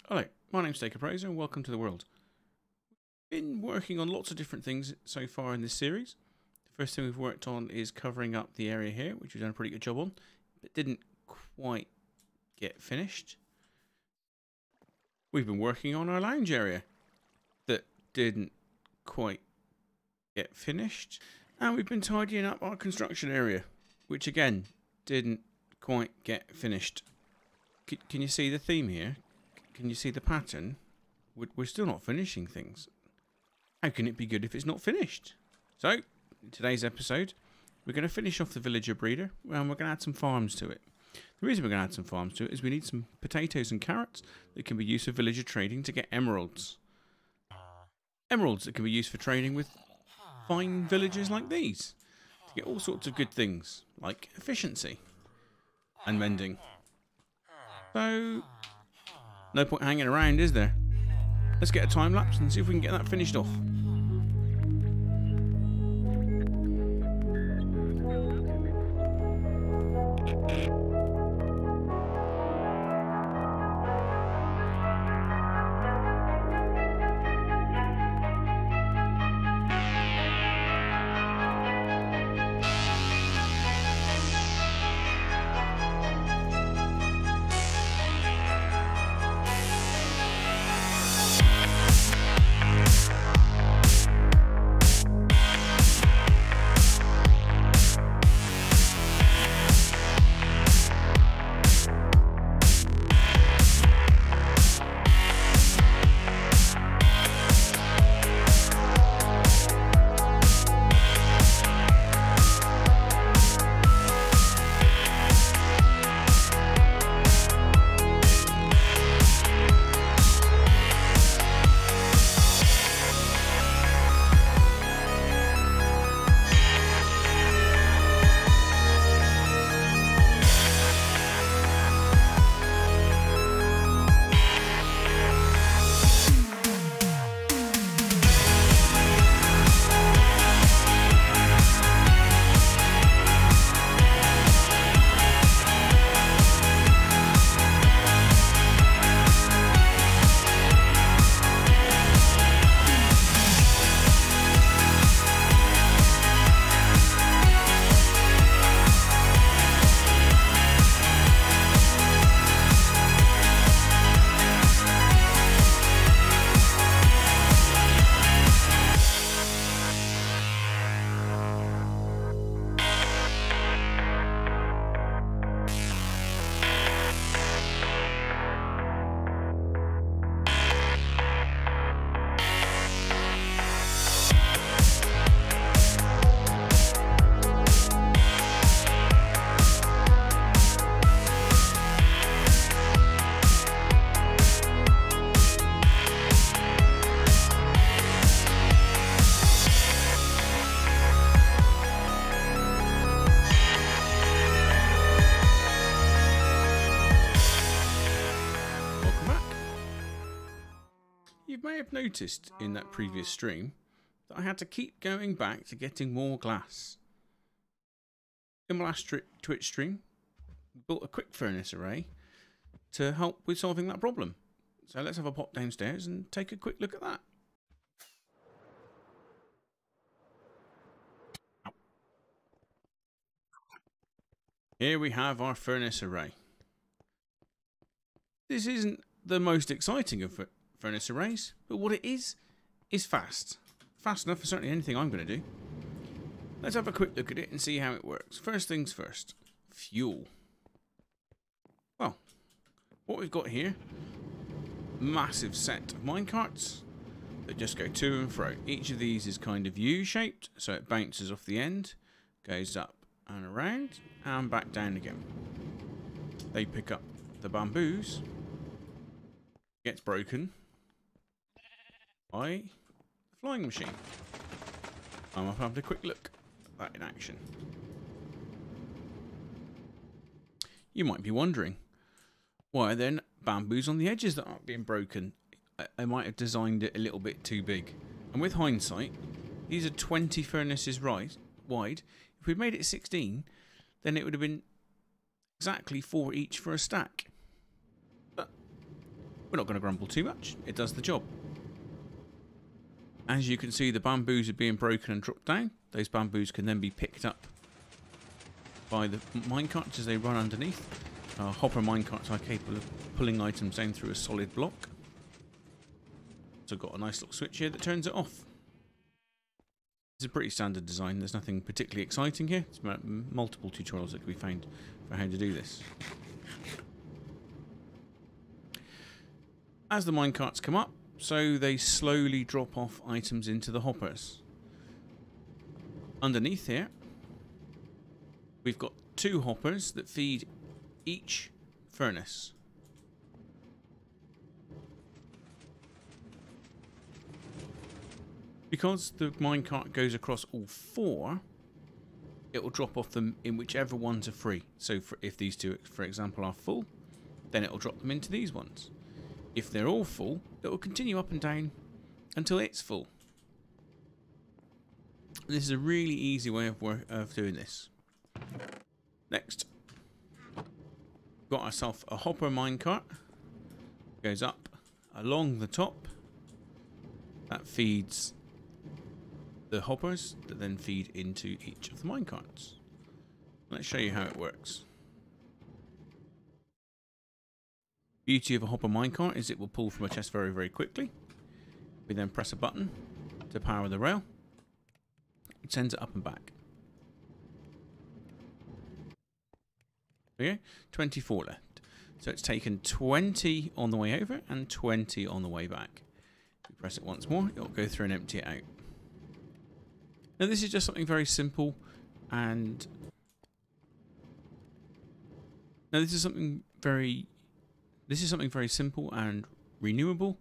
Hello, my name's SteakAppraiser and welcome to the world. Been working on lots of different things so far in this series. The first thing we've worked on is covering up the area here, which we've done a pretty good job on, but didn't quite get finished. We've been working on our lounge area that didn't quite get finished. And we've been tidying up our construction area, which again didn't quite get finished. Can you see the theme here? Can you see the pattern? We're still not finishing things. How can it be good if it's not finished? So, in today's episode, we're going to finish off the villager breeder and we're going to add some farms to it. The reason we're going to add some farms to it is we need some potatoes and carrots that can be used for villager trading to get emeralds. Emeralds that can be used for trading with fine villagers like these. To get all sorts of good things, like efficiency and mending. So, no point hanging around, is there? Let's get a time lapse and see if we can get that finished off. You may have noticed in that previous stream that I had to keep going back to getting more glass. In my last Twitch stream, we built a quick furnace array to help with solving that problem. So let's have a pop downstairs and take a quick look at that. Here we have our furnace array. This isn't the most exciting of furnace arrays, but what it is fast. Fast enough for certainly anything I'm going to do. Let's have a quick look at it and see how it works. First things first, fuel. Well, what we've got here, massive set of minecarts that just go to and fro. Each of these is kind of U-shaped, so it bounces off the end, goes up and around, and back down again. They pick up the bamboos, gets broken by the flying machine. I'm going to have a quick look at that in action. You might be wondering, why are there bamboos on the edges that aren't being broken? I might have designed it a little bit too big. And with hindsight, these are 20 furnaces wide. If we'd made it 16, then it would have been exactly 4 each for a stack. But We're not going to grumble too much. It does the job. As you can see, the bamboos are being broken and dropped down. Those bamboos can then be picked up by the minecarts as they run underneath. Hopper minecarts are capable of pulling items down through a solid block. So I've got a nice little switch here that turns it off. It's a pretty standard design. There's nothing particularly exciting here. It's multiple tutorials that can be found for how to do this. As the minecarts come up, so they slowly drop off items into the hoppers. Underneath here, we've got 2 hoppers that feed each furnace. Because the minecart goes across all 4, it will drop off them in whichever ones are free. So if these 2, for example, are full, then it will drop them into these ones. If they're all full, it will continue up and down until it's full. This is a really easy way of doing this. Next, got ourselves a hopper minecart. Goes up along the top. That feeds the hoppers that then feed into each of the minecarts. Let's show you how it works. Beauty of a hopper minecart is it will pull from a chest very, very quickly. We then press a button to power the rail. It sends it up and back. Okay, 24 left. So it's taken 20 on the way over and 20 on the way back. If we press it once more, it'll go through and empty it out. Now this is just something very simple, and now this is something very simple and renewable.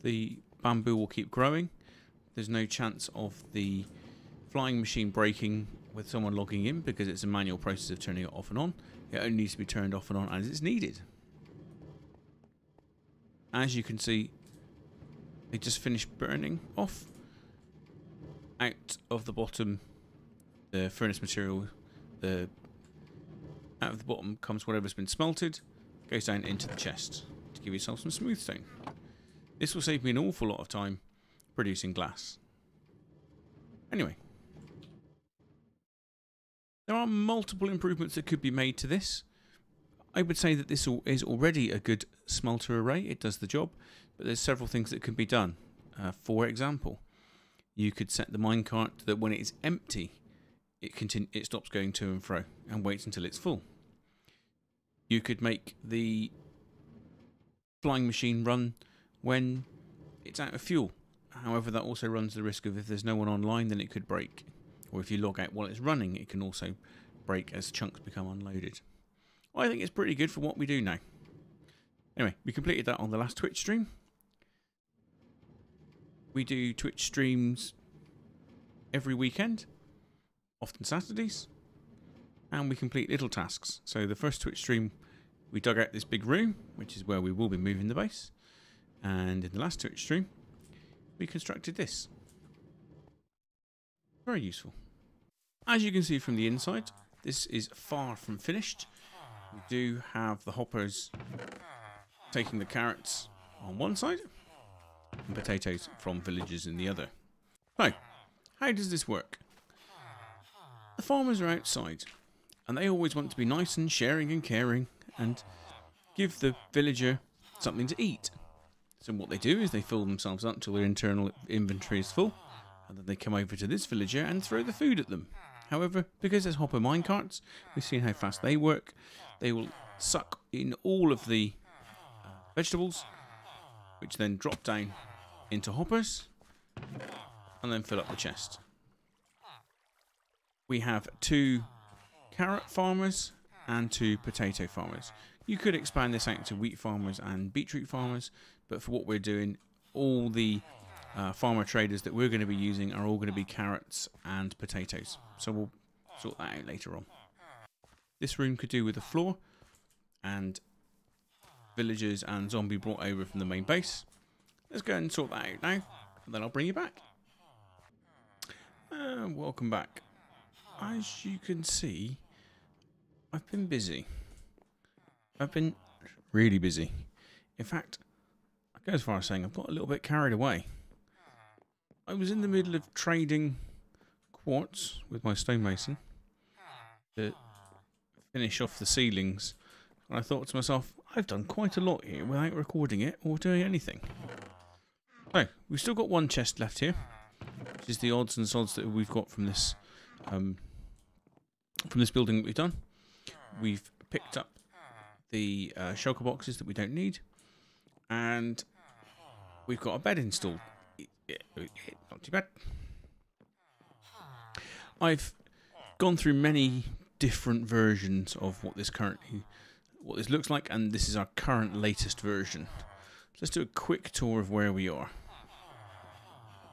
The bamboo will keep growing. There's no chance of the flying machine breaking with someone logging in because it's a manual process of turning it off and on. It only needs to be turned off and on as it's needed. As you can see, they just finished burning off. Out of the bottom, the furnace material, out of the bottom comes whatever's been smelted, goes down into the chest to give yourself some smooth stone. This will save me an awful lot of time producing glass. Anyway, there are multiple improvements that could be made to this. I would say that this is already a good smelter array. It does the job, but there's several things that can be done. For example, you could set the minecart that when it is empty, it stops going to and fro and waits until it's full. You could make the flying machine run when it's out of fuel. However, that also runs the risk of if there's no one online, then it could break. Or if you log out while it's running, it can also break as chunks become unloaded. Well, I think it's pretty good for what we do now. Anyway, we completed that on the last Twitch stream. We do Twitch streams every weekend, often Saturdays, and we complete little tasks. So the first Twitch stream, we dug out this big room, which is where we will be moving the base. And in the last Twitch stream, we constructed this. Very useful. As you can see from the inside, this is far from finished. We do have the hoppers taking the carrots on one side and potatoes from villagers in the other. So, how does this work? The farmers are outside, and they always want to be nice and sharing and caring and give the villager something to eat. So what they do is they fill themselves up until their internal inventory is full, and then they come over to this villager and throw the food at them. However, because there's hopper minecarts, we've seen how fast they work. They will suck in all of the vegetables, which then drop down into hoppers and then fill up the chest. We have 2 carrot farmers and 2 potato farmers. You could expand this out to wheat farmers and beetroot farmers, but for what we're doing, all the farmer traders that we're going to be using are all going to be carrots and potatoes. So we'll sort that out later on. This room could do with a floor and villagers and zombie brought over from the main base. Let's go and sort that out now, and then I'll bring you back. Welcome back. As you can see, I've been busy. I've been really busy. In fact, I go as far as saying I've got a little bit carried away. I was in the middle of trading quartz with my stonemason to finish off the ceilings, and I thought to myself, I've done quite a lot here without recording it or doing anything. So, we've still got one chest left here, which is the odds and sods that we've got from this building that we've done. We've picked up the shulker boxes that we don't need, and we've got a bed installed. Not too bad. I've gone through many different versions of what this looks like, and this is our current latest version. Let's do a quick tour of where we are.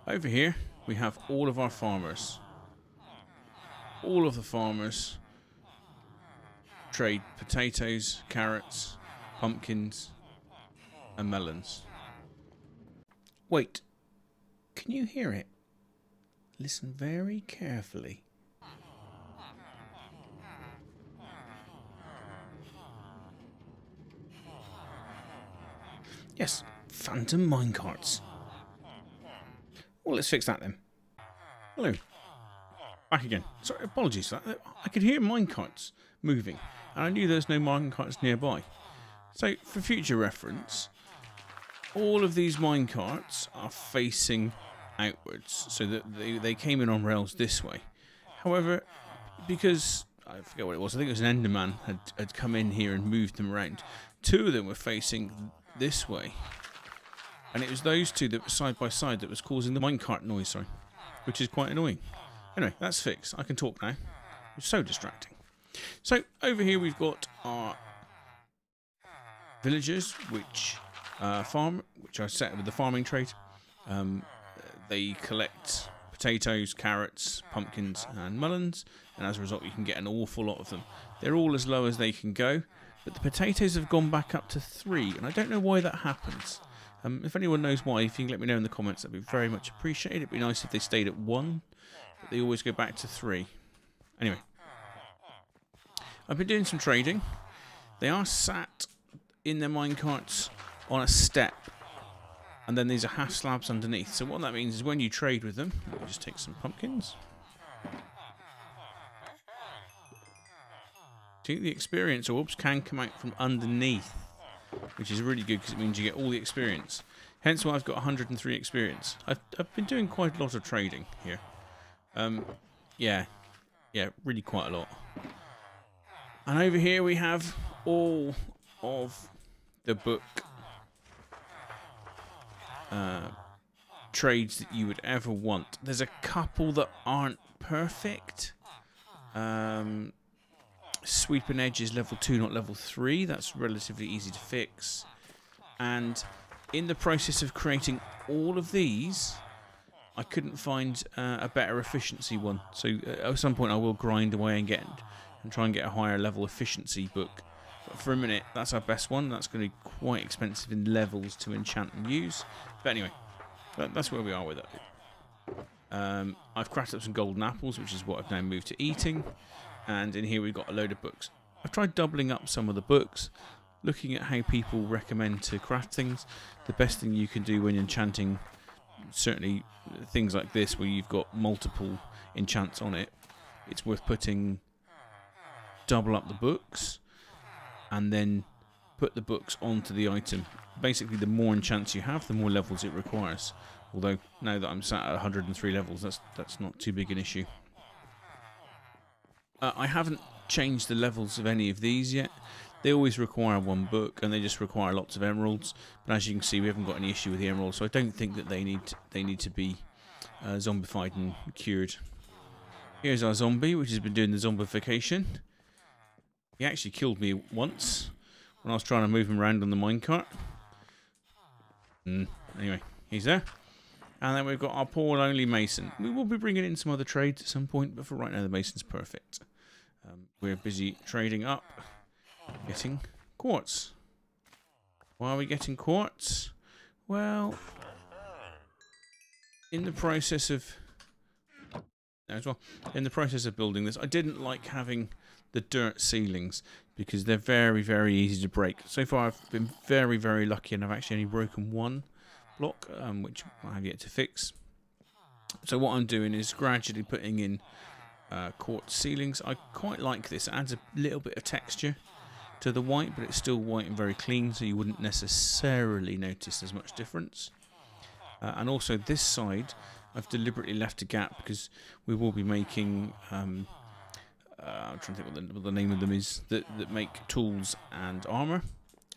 Over here we have all of our farmers. All of the farmers trade potatoes, carrots, pumpkins and melons. Wait, can you hear it? Listen very carefully. Yes, phantom minecarts. Well, let's fix that then. Hello. Back again. Sorry, apologies for that. I could hear minecarts moving, and I knew there's no minecarts nearby. So, for future reference, all of these minecarts are facing outwards, so that they came in on rails this way. However, because I forget what it was, I think it was an Enderman had come in here and moved them around. Two of them were facing this way, and it was those two that were side by side that was causing the minecart noise, sorry, which is quite annoying. Anyway, that's fixed. I can talk now. It's so distracting. So over here we've got our villagers, which farm, which are set with the farming trade. They collect potatoes, carrots, pumpkins and melons, and as a result you can get an awful lot of them. They're all as low as they can go, but the potatoes have gone back up to 3, and I don't know why that happens. If anyone knows why, if you can let me know in the comments, that'd be very much appreciated. It'd be nice if they stayed at 1, but they always go back to 3. Anyway, I've been doing some trading. They are sat in their minecarts on a step, and then these are half slabs underneath. So what that means is when you trade with them, let me just take some pumpkins. See, the experience orbs can come out from underneath, which is really good because it means you get all the experience. Hence why I've got 103 experience. I've been doing quite a lot of trading here. Yeah, really quite a lot. And over here we have all of the book trades that you would ever want. There's a couple that aren't perfect. Sweep and edge is level 2, not level 3. That's relatively easy to fix. And in the process of creating all of these, I couldn't find a better efficiency one. So at some point I will grind away and try and get a higher level efficiency book. But for a minute, that's our best one. That's going to be quite expensive in levels to enchant and use. But anyway, that's where we are with it. I've crafted up some golden apples, which is what I've now moved to eating. And in here we've got a load of books. I've tried doubling up some of the books, looking at how people recommend to craft things. The best thing you can do when enchanting, certainly things like this where you've got multiple enchants on it, it's worth putting double up the books and then put the books onto the item. Basically, the more enchants you have, the more levels it requires. Although now that I'm sat at 103 levels, that's not too big an issue. I haven't changed the levels of any of these yet. They always require 1 book, and they just require lots of emeralds. But as you can see, we haven't got any issue with the emeralds, so I don't think that they need to be zombified and cured. Here's our zombie, which has been doing the zombification. He actually killed me once when I was trying to move him around on the minecart. Anyway, he's there. And then we've got our poor lonely mason. We will be bringing in some other trades at some point, but for right now the mason's perfect. We're busy trading up, getting quartz. Why are we getting quartz? Well, in the process of building this, I didn't like having the dirt ceilings because they're very, very easy to break. So far I've been very, very lucky and I've actually only broken one block, which I have yet to fix. So what I'm doing is gradually putting in quartz ceilings. I quite like this. It adds a little bit of texture to the white, but it's still white and very clean, so you wouldn't necessarily notice as much difference. And also this side, I've deliberately left a gap because we will be making, I'm trying to think what the name of them is, that make tools and armour,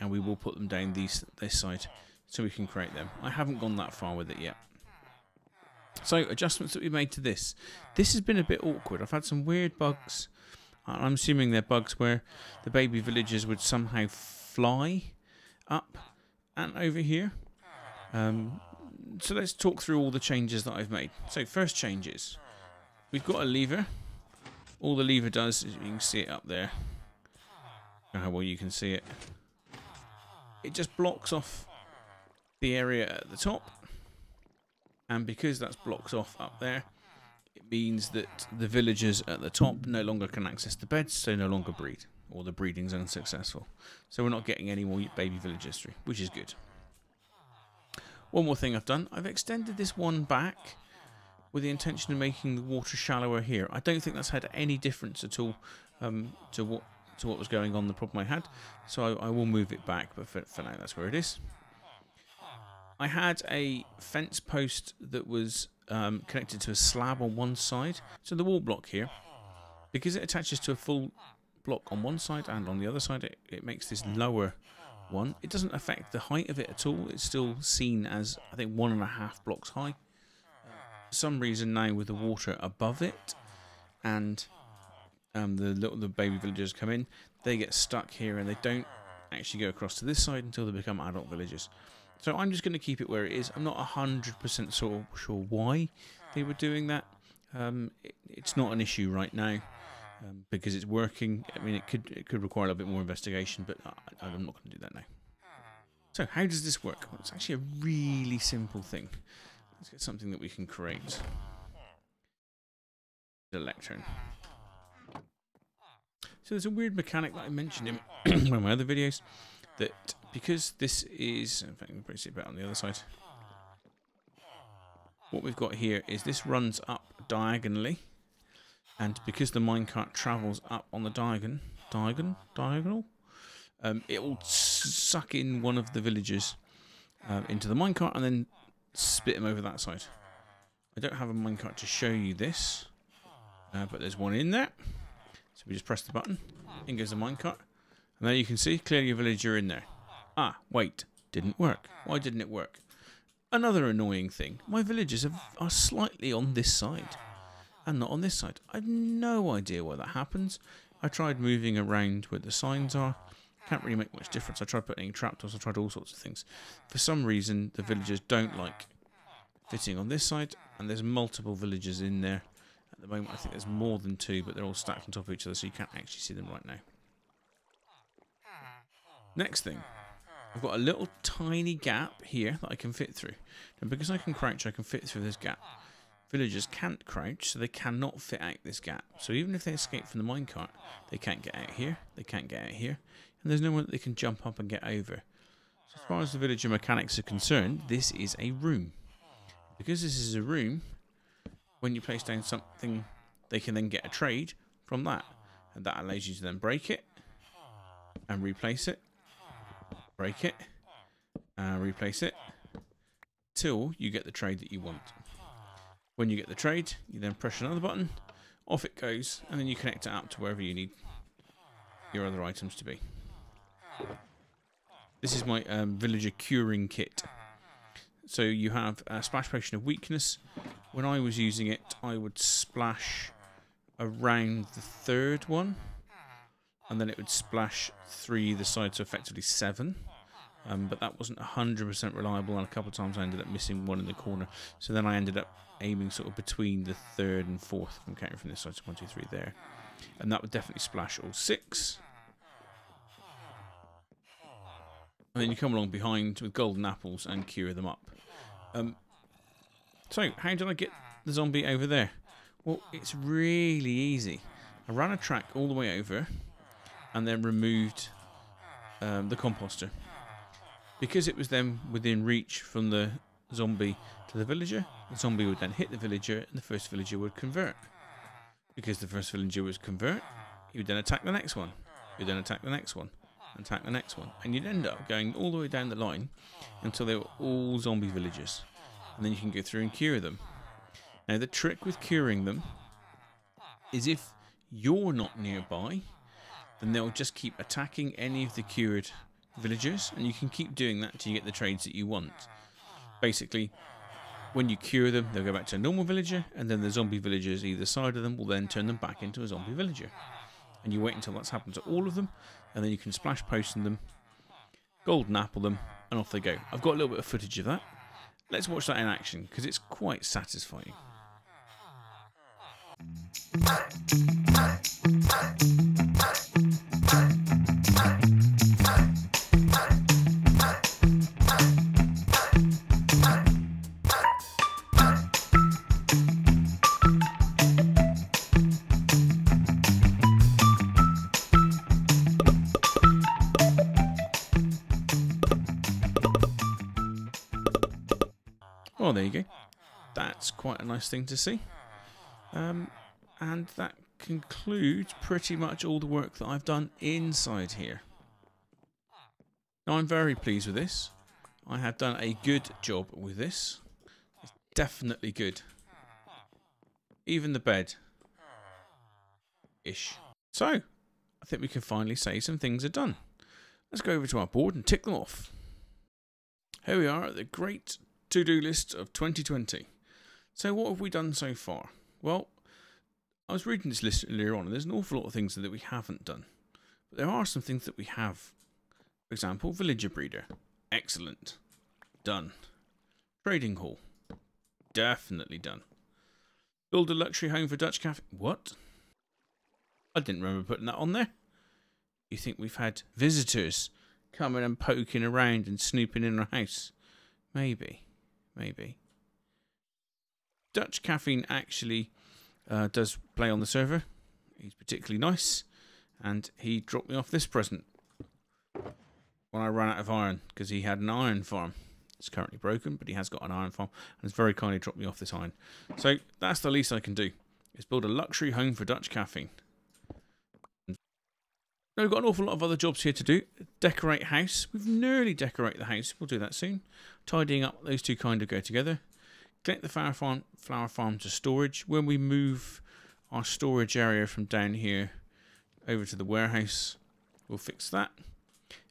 and we will put them down this side so we can create them. I haven't gone that far with it yet. So adjustments that we made to this. This has been a bit awkward. I've had some weird bugs. I'm assuming they're bugs where the baby villagers would somehow fly up and over here. So let's talk through all the changes that I've made. So first changes. We've got a lever. All the lever does is, you can see it up there. How well you can see it. It just blocks off the area at the top. And because that's blocked off up there, it means that the villagers at the top no longer can access the beds, so no longer breed. Or the breeding's unsuccessful. So we're not getting any more baby villagers through, which is good. One more thing I've done, I've extended this one back with the intention of making the water shallower here. I don't think that's had any difference at all to what was going on, the problem I had. So I will move it back, but for now that's where it is. I had a fence post that was connected to a slab on one side. So the wall block here, because it attaches to a full block on one side and on the other side, it makes this lower one. It doesn't affect the height of it at all. It's still seen as, I think, 1.5 blocks high. For some reason now with the water above it and the baby villagers come in, they get stuck here and they don't actually go across to this side until they become adult villagers. So I'm just going to keep it where it is. I'm not 100% sure why they were doing that. It's not an issue right now because it's working. I mean, it could require a little bit more investigation, but I'm not going to do that now. So how does this work? Well, it's actually a really simple thing. Let's get something that we can create. The lectern. So there's a weird mechanic that I mentioned in one of my other videos, that because this is, in fact, I'm going to place it back on the other side. What we've got here is this runs up diagonally, and because the minecart travels up on the diagonal, it will suck in one of the villagers into the minecart and then spit them over that side. I don't have a minecart to show you this, but there's one in there. So we just press the button, in goes the minecart, and there you can see clearly a villager in there. Ah, wait, didn't work. Why didn't it work? Another annoying thing, my villagers are slightly on this side and not on this side. I have no idea why that happens. I tried moving around where the signs are. Can't really make much difference. I tried putting trapdoors, I tried all sorts of things. For some reason, the villagers don't like fitting on this side, and there's multiple villagers in there. At the moment, I think there's more than 2, but they're all stacked on top of each other, so you can't actually see them right now. Next thing, I've got a little tiny gap here that I can fit through. And because I can crouch, I can fit through this gap. Villagers can't crouch, so they cannot fit out this gap. So even if they escape from the minecart, they can't get out here, they can't get out here, and there's no one that they can jump up and get over. So as far as the villager mechanics are concerned, this is a room. Because this is a room, when you place down something, they can then get a trade from that. And that allows you to then break it, and replace it, break it, and replace it, till you get the trade that you want. When you get the trade, you then press another button, off it goes, and then you connect it up to wherever you need your other items to be. This is my villager curing kit. So you have a splash potion of weakness. When I was using it, I would splash around the 3rd one, and then it would splash 3 either side, so effectively 7. But that wasn't 100% reliable, and a couple of times I ended up missing one in the corner. So then I ended up aiming sort of between the 3rd and 4th. I'm counting from this side, so 1, 2, 3 there. And that would definitely splash all 6. And then you come along behind with golden apples and cure them up. So, how did I get the zombie over there? Well, it's really easy. I ran a track all the way over and then removed the composter. Because it was then within reach from the zombie to the villager, the zombie would then hit the villager and the first villager would convert. Because the first villager was convert, he would then attack the next one. He would then attack the next one. Attack the next one. And you'd end up going all the way down the line until they were all zombie villagers. And then you can go through and cure them. Now the trick with curing them is if you're not nearby, then they'll just keep attacking any of the cured villagers, and you can keep doing that until you get the trades that you want. Basically, when you cure them, they'll go back to a normal villager, and then the zombie villagers either side of them will then turn them back into a zombie villager. And you wait until that's happened to all of them, and then you can splash potion them, golden apple them, and off they go. I've got a little bit of footage of that. Let's watch that in action, because it's quite satisfying. Well, there you go. That's quite a nice thing to see. And that concludes pretty much all the work that I've done inside here. Now, I'm very pleased with this. I have done a good job with this. It's definitely good. Even the bed. Ish. So, I think we can finally say some things are done. Let's go over to our board and tick them off. Here we are at the great to-do list of 2020. So what have we done so far? Well, I was reading this list earlier on, and there's an awful lot of things that we haven't done. But there are some things that we have. For example, villager breeder. Excellent. Done. Trading hall. Definitely done. Build a luxury home for Dutch cafe. What? I didn't remember putting that on there. You think we've had visitors coming and poking around and snooping in our house? Maybe. Maybe. Dutch Caffeine actually does play on the server. He's particularly nice, and he dropped me off this present when I ran out of iron, because he had an iron farm. It's currently broken, but he has got an iron farm, and has very kindly dropped me off this iron. So that's the least I can do, is build a luxury home for Dutch Caffeine. Now, we've got an awful lot of other jobs here to do. Decorate house. We've nearly decorated the house. We'll do that soon. Tidying up, those two kind of go together. Connect the flower farm to storage. When we move our storage area from down here over to the warehouse, we'll fix that.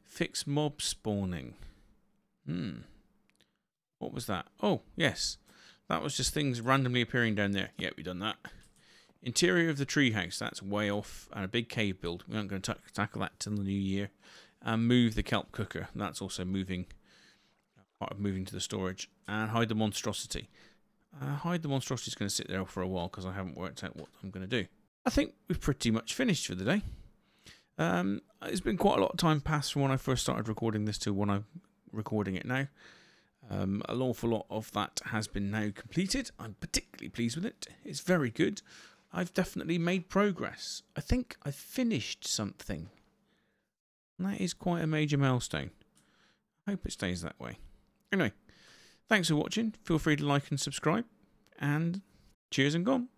Fix mob spawning. What was that? Oh, yes. That was just things randomly appearing down there. Yeah, we've done that. Interior of the treehouse, that's way off, and a big cave build. We aren't going to tackle that till the new year. And move the kelp cooker. That's also moving, part of moving to the storage. And hide the monstrosity. Hide the monstrosity is going to sit there for a while because I haven't worked out what I'm going to do. I think we've pretty much finished for the day. It's been quite a lot of time past from when I first started recording this to when I'm recording it now. An awful lot of that has been now completed. I'm particularly pleased with it. It's very good. I've definitely made progress. I think I've finished something. And that is quite a major milestone. I hope it stays that way. Anyway, thanks for watching. Feel free to like and subscribe. And cheers and gone.